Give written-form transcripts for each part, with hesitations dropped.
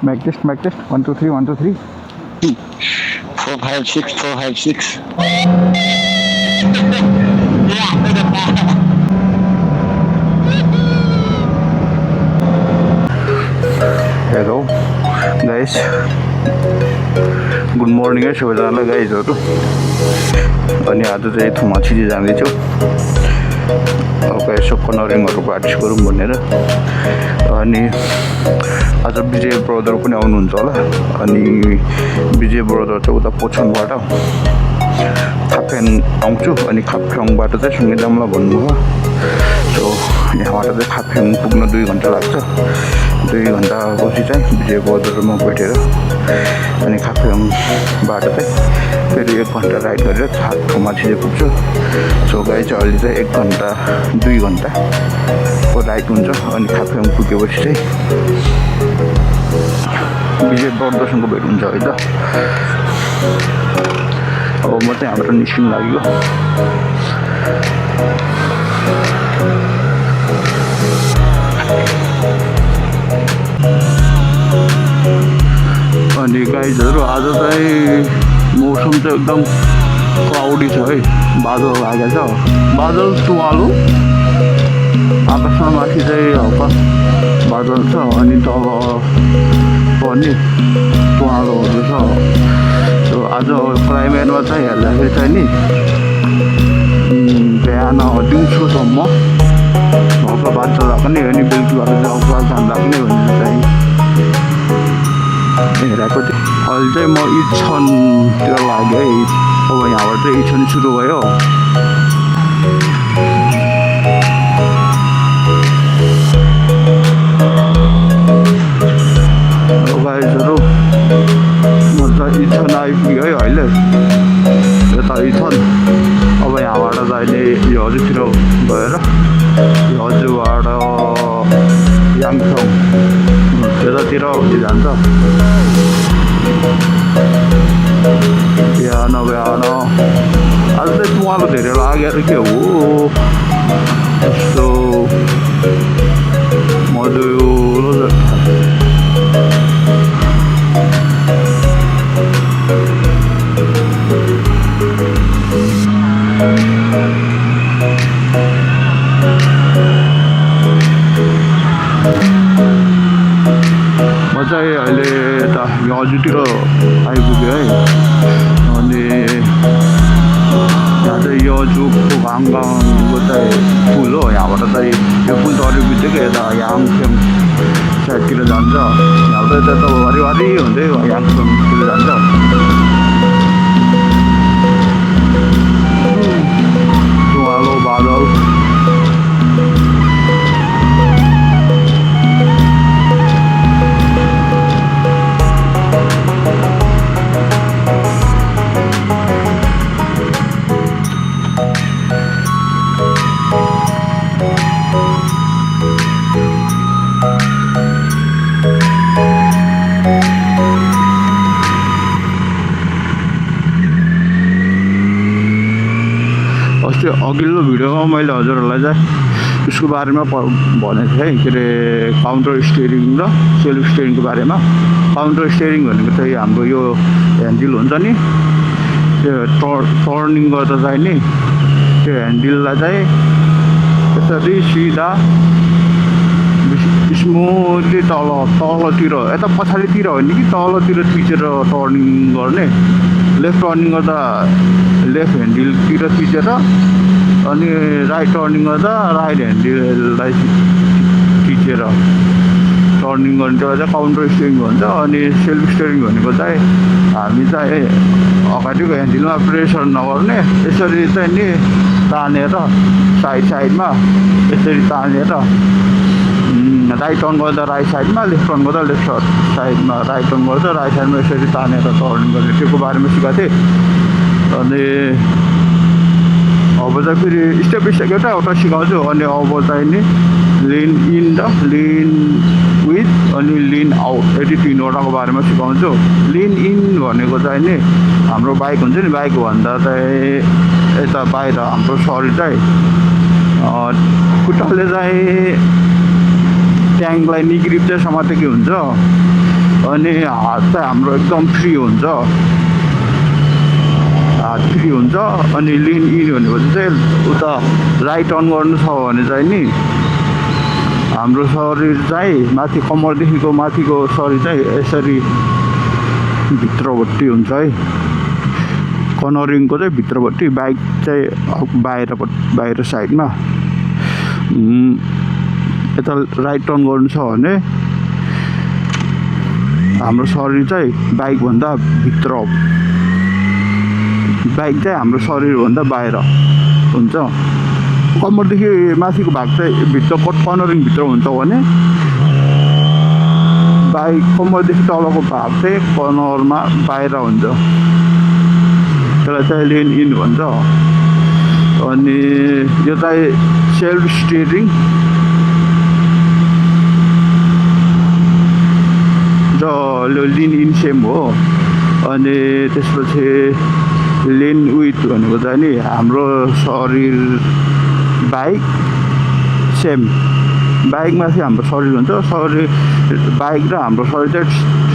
Mic test. 1 2 3 1 2 3. 4 5 6 4 5 6. Hello guys, good morning है सबैजनालाई गाइजहरु। अनि आज चाहिँ थुमाछिरी जाँदैछु। अब यसो कनरिङहरु प्र्याक्टिस गरौँ भनेर। अनि आज विजय ब्रदर पनि आउनुहुन्छ होला। अनि विजय ब्रदर चाहिँ उता पोछनबाट खाप्याङ आउँछु। अनि खाप्याङबाट चाहिँ सुङ्गेदामला भन्नुभयो। सो यहाँबाट चाहिँ खाप्याङ पुग्न 2 घण्टा लाग्छ। 2 घण्टापछि चाहिँ विजय ब्रदरमा भेटेर अनि खाप्याङबाट चाहिँ फेरि 1 घण्टा राइड गरेर थुमाछिरी पुग्छु। सो गाइस चाहिँ अहिले चाहिँ 1 घण्टा 2 घण्टाको राइड हुन्छ। अनि खाप्याङ पुगेपछि चाहिँ विजय ब्रदरसँग भेट हुन्छ है त। अब म चाहिँ हाम्रो निस्किन लाग्यो। अनि गाइजहरु आज चाहिँ मौसम चाहिँ एकदम क्लाउडी छ है। बादल लागेको छ। बादल तुवालो आकाशमा माथि चाहिँ हल्का बादल छ। अनि तल पनि तुवालोहरू छ। आज क्लाइमेटमा चाहिँ हेर्दाखेरि चाहिँ नि बिहान दिउँसोसम्म हल्का बादल लाग्ने अनि बेलुकीबाट चाहिँ हल्का घाम लाग्ने भनेर चाहिँ हेरेको थिएँ। अहिले चाहिँ म इच्छनतिर लाग्यो है। अब यहाँबाट चाहिँ इच्छन सुरु भयो। गाइजहरु म त इच्छन आइपुग्यो है अहिले। यता इच्छन। अब यहाँबाट चाहिँ अहिले यो हजुरतिर गएर यो हजुरबाट याङथङ त्यतातिर जान्छ। बिहान आज चाहिँ तुवालो धेरै लागेर के हो यस्तो मधुरो म चाहिँ अहिले यता यो हजुरतिर आइपुग्यो है। अनि यहाँ चाहिँ यो जुको गाङगाङको चाहिँ पुल हो। यहाँबाट चाहिँ यो पुल तरेको बित्तिकै यता याङथङ साइडतिर जान्छ। यहाँबाट यता त वारी हुँदै याङथङतिर जान्छ। तुवालो बादल अघिल्लो भिडियोमा मैले हजुरहरूलाई चाहिँ उसको बारेमा भनेको थिएँ के अरे काउन्टर स्टियरिङ र सेल्फ स्टियरिङको बारेमा। काउन्टर स्टियरिङ भनेको चाहिँ हाम्रो यो ह्यान्डल हुन्छ नि, त्यो टर्निङ गर्दा चाहिँ नि त्यो ह्यान्डललाई चाहिँ त्यसरी सिधा स्मुथली तलतिर यता पछाडितिर होइन कि तलतिर थिचेर टर्निङ गर्ने। लेफ्ट टर्निङ गर्दा लेफ्ट ह्यान्डलतिर थिचेर अनि राइट टर्निङ गर्दा राइट ह्यान्डललाई थिचेर टर्निङ गर्ने त्यसलाई चाहिँ काउन्टर स्टियरिङ भन्छ। अनि सेल्फ स्टियरिङ भनेको चाहिँ हामी चाहिँ अगाडिको ह्यान्डलमा प्रेसर नगर्ने, यसरी चाहिँ नि तानेर साइडमा यसरी तानेर राइट टर्न गर्दा राइट साइडमा, लेफ्ट टर्न गर्दा लेफ्ट साइडमा, राइट टर्न गर्दा राइट साइडमा यसरी तानेर टर्निङ गर्ने त्यो बारेमा सिकाएको थिएँ। अनि अब चाहिँ फेरि स्टेप एउटा सिकाउँछु। अनि अब चाहिँ नि लिन इन र लिन विथ अनि लिन आउट यति 3वटाको बारेमा सिकाउँछु। लिन इन भनेको चाहिँ नि हाम्रो बाइक हुन्छ नि, बाइक भन्दा चाहिँ यता बाहिर हाम्रो शरीर चाहिँ खुट्टाले चाहिँ ट्याङ्कलाई निग्रिप चाहिँ समातेकै हुन्छ। अनि हात चाहिँ हाम्रो एकदम फ्री हुन्छ, हात फ्री हुन्छ। अनि लिन इन भनेपछि चाहिँ उता राइट टर्न गर्नु छ भने चाहिँ नि हाम्रो शरीर चाहिँ माथि कम्मरदेखिको माथिको शरीर चाहिँ यसरी भित्रपट्टि हुन्छ है, कर्नरिङको चाहिँ भित्रपट्टि, बाइक चाहिँ बाहिर साइडमा। यता राइट टर्न गर्नु छ भने हाम्रो शरीर चाहिँ बाइकभन्दा भित्र, बाइक चाहिँ हाम्रो शरीरभन्दा बाहिर हुन्छ। कम्मरदेखि माथिको भाग चाहिँ भित्र कर्नरिङ भित्र हुन्छ भने बाइक कम्मरदेखि तलको भाग चाहिँ कर्नरमा बाहिर हुन्छ, त्यसलाई चाहिँ लेन इन भन्छ। अनि यो चाहिँ सेल्फ स्टियरिङ र लिन इन सेम हो। अनि त्यसपछि लेन विथ भनेको चाहिँ नि हाम्रो शरीर बाइक सेम, बाइकमा चाहिँ हाम्रो शरीर हुन्छ, शरीर बाइक र हाम्रो शरीर चाहिँ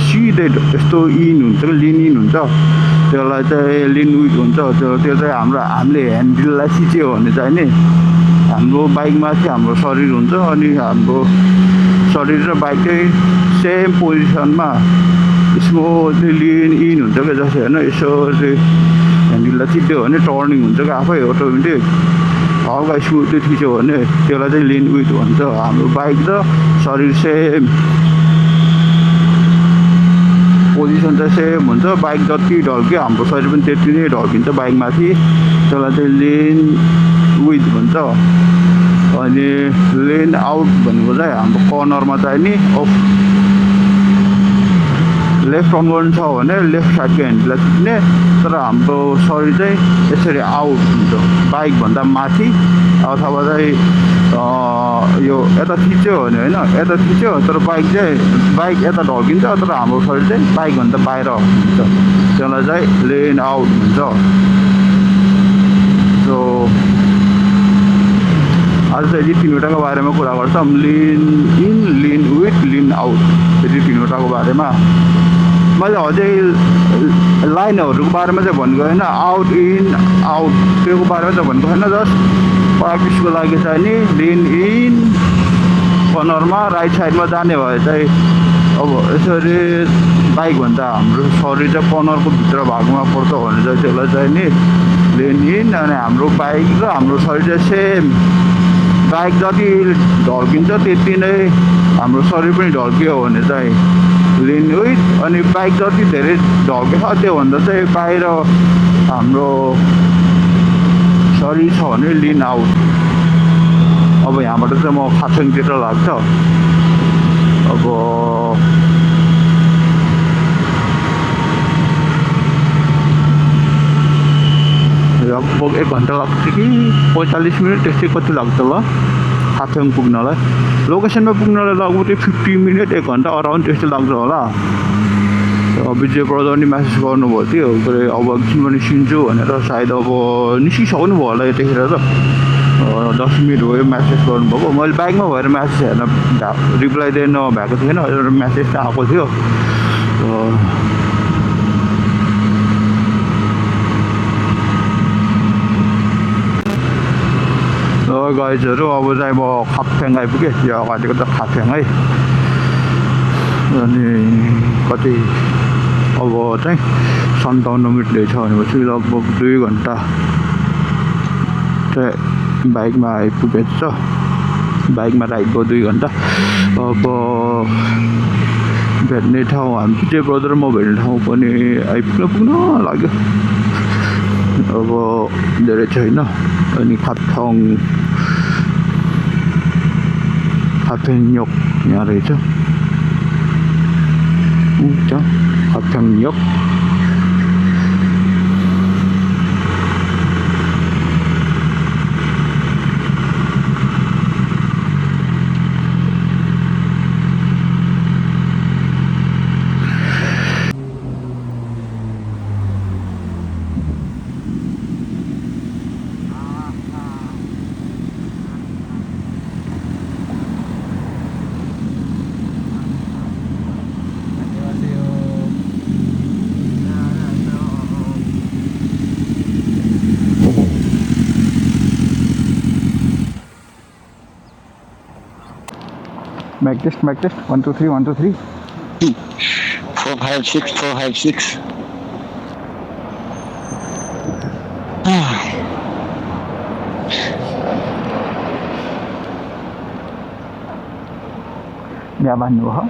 सिधै यस्तो इन हुन्छ, लिन इन हुन्छ, त्यसलाई चाहिँ लिन विथ हुन्छ। त्यो चाहिँ हामीले ह्यान्डललाई खिच्यो भने चाहिँ नि हाम्रो बाइकमा चाहिँ हाम्रो शरीर हुन्छ, अनि हाम्रो शरीर र बाइक चाहिँ सेम पोजिसनमा स्मुथली लिन इन हुन्छ क्या। जस्तै होइन यसो ह्यान्डललाई चिप्यो भने टर्निङ हुन्छ क्या आफै अटोमेटिक, हल्का स्मुथली थिच्यो भने त्यसलाई चाहिँ लिन विथ भन्छ। हाम्रो बाइक र शरीर सेम पोजिसन चाहिँ सेम हुन्छ, बाइक जति ढल्क्यो हाम्रो शरीर पनि त्यति नै ढल्किन्छ बाइकमाथि, त्यसलाई चाहिँ लिन विथ भन्छ। अनि लेन आउट भनेको चाहिँ हाम्रो कर्नरमा चाहिँ नि लेफ्ट टर्न गर्नु छ भने लेफ्ट साइडको ह्यान्डललाई थिच्ने, तर हाम्रो शरीर चाहिँ यसरी आउट हुन्छ बाइकभन्दा माथि, अथवा चाहिँ यो यता थिच्यो भने होइन, यता थिच्यो तर बाइक यता ढल्किन्छ, तर हाम्रो शरीर चाहिँ बाइकभन्दा बाहिर हुन्छ, त्यसलाई चाहिँ लेन आउट हुन्छ। सो आज चाहिँ यदि तिनवटाको बारेमा कुरा गर्छौँ, लिन इन, लिन विथ, लिन आउट, यदि तिनवटाको बारेमा। मैले अझै लाइनहरूको बारेमा चाहिँ भनेको होइन, आउट इन आउट त्योको बारेमा चाहिँ भनेको होइन, जस्ट प्र्याक्टिसको लागि चाहिँ नि लिन इन कर्नरमा राइट साइडमा जाने भए चाहिँ अब यसरी बाइकभन्दा हाम्रो शरीर चाहिँ कर्नरको भित्र भागमा पर्छ भने चाहिँ त्यसलाई चाहिँ नि लेन इन। अनि हाम्रो बाइक र हाम्रो शरीर चाहिँ सेम, बाइक जति ढल्किन्छ त्यति नै हाम्रो शरीर पनि ढल्कियो भने चाहिँ लिन विथ। अनि बाइक जति धेरै ढल्केछ त्योभन्दा चाहिँ बाहिर हाम्रो शरीर छ भने लिन आउट। अब यहाँबाट चाहिँ म खाचङतिर लाग्छ, अब लगभग 1 घन्टा लाग्छ कि 45 मिनट त्यस्तै कति लाग्छ ल खाचङ पुग्नलाई, लोकेसनमा पुग्नलाई लगभग 50 मिनट 1 घन्टा अराउन्ड त्यस्तै लाग्छ होला। विजय ब्रदरले म्यासेज गर्नुभयो थियो अब एकछिनमा निस्किन्छु भनेर, सायद अब निस्किसक्नु भयो होला यतिखेर त, 10 मिनट भयो म्यासेज गर्नुभएको। मैले बाइकमा भएर म्यासेज हेर्न रिप्लाई दिनु भएको थिएन, म्यासेज त आएको थियो। गाइजहरू अब चाहिँ म खाप्थ्याङ आइपुगेँ, यो अगाडिको त खाप्थ्याङ है। अनि कति अब चाहिँ 57 मिनट छ भनेपछि लगभग 2 घन्टा चाहिँ बाइकमा आइपुगेछ, बाइकमा राइड भयो 2 घन्टा। अब भेट्ने ठाउँ हामी विजय ब्रदर म भेट्ने ठाउँ पनि पुग्न लाग्यो, अब धेरै छैन। अनि खाप्थ्याङ yok यहाँ रहेछ, खाप्थ्याङ yok। Mic test. 1 2 3 1 2 3. 4 5 6 4 5 6. बिहा भन्नु हो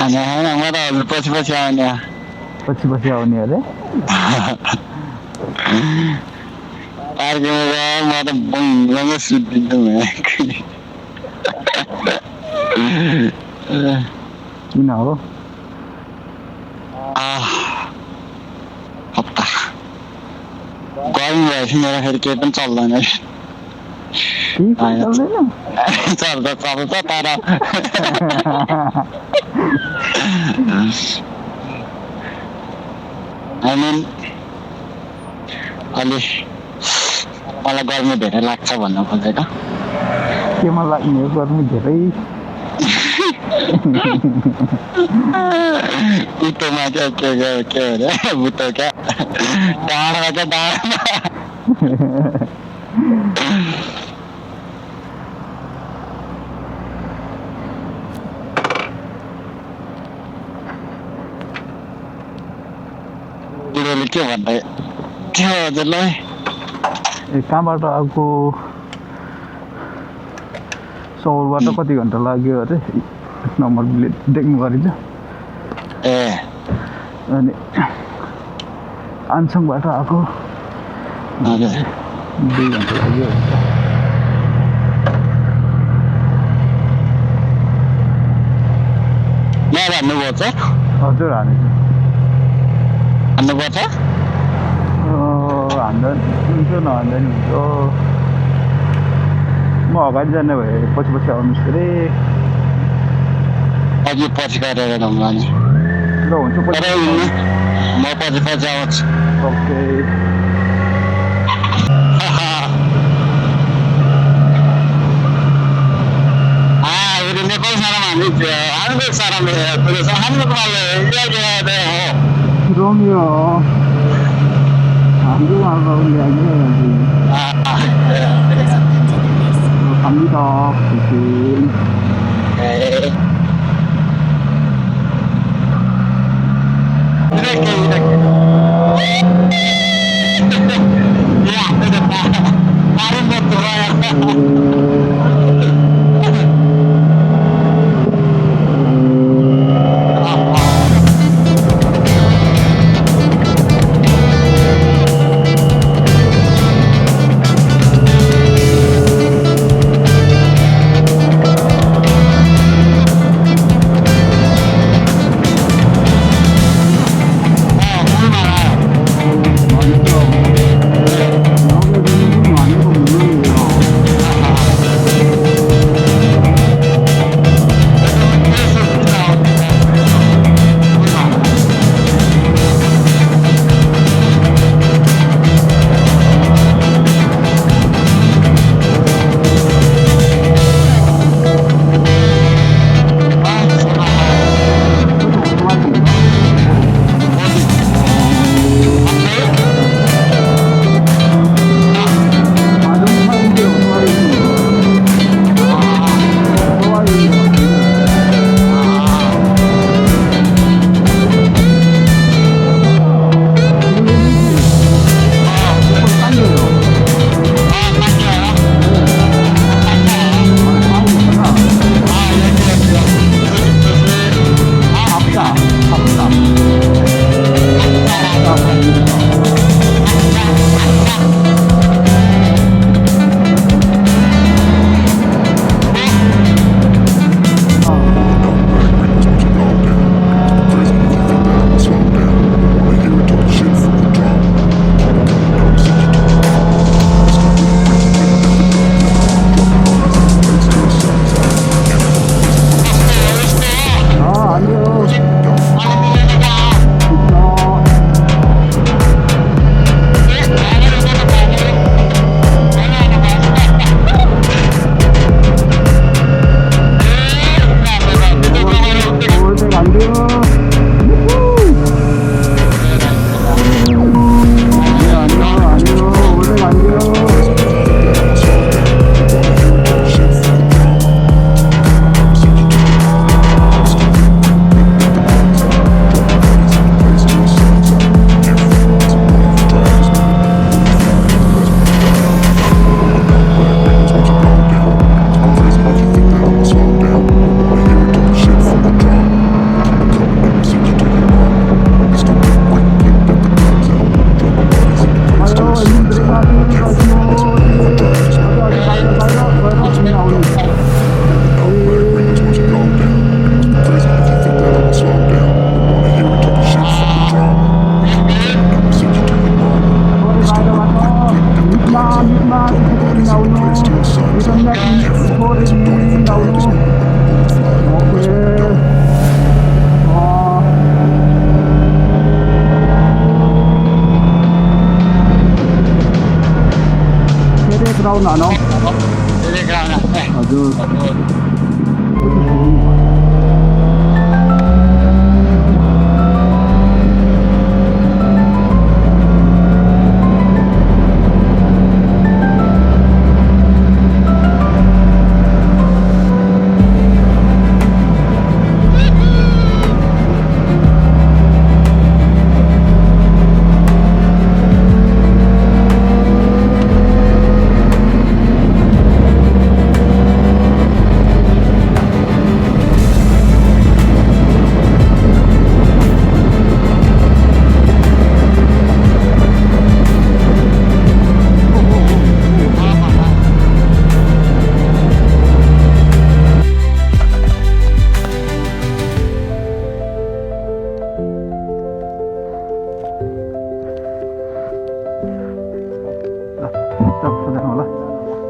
अनि होइन म त हजुर पछि पछि आउने पछि आउने अरे पार्किङमा गएर म त बङ्गमा सुत्दिन्छु किन हो हप्ता गर्मी भएपछि मेरो फेरि केही पनि चल्दैन केही पनि चल्दैन चल्छ तर अलि मलाई गर्मी धेरै लाग्छ भन्न खोजेको केमा लाग्ने हो गर्मी धेरै बुटोमा के अरे बुटो क्या डाँडा क्या डाँडा बुढोले के भन्दै थियो हजुरलाई ए कहाँबाट आएको सौरबाट कति घन्टा लाग्यो अरे नम्बर प्लेट देख्नु गरिन्छ ए अनि आन्सङबाट आएको हजुर 2 घन्टा लाग्यो यहाँ हान्नुपर्छ हजुर हानेछु हान्नुपर्छ हान्दा हुन्छ नहान्दा नि हुन्छ म अगाडि जाने भए पछि आउनुहोस् अरे अघि पछि गरेर ढङ्गा नि ल हुन्छ पछि म पछि आउँछु ओके नेपाल सारामा हाम्रो सारामा रोमियो हाम्रो 갑니다. क्राउन होइन हजुर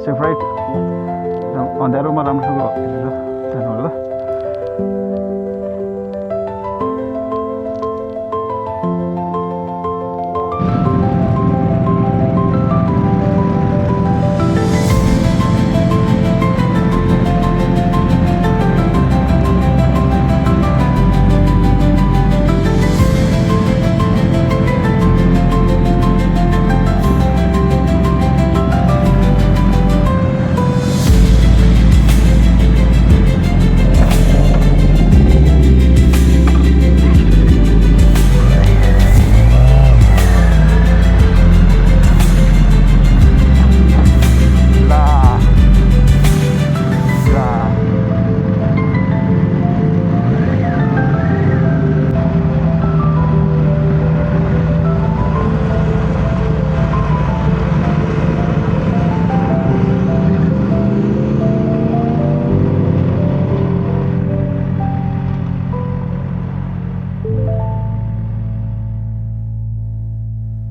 सेफ राइट अँध्यारोमा राम्रोसँग जानु होला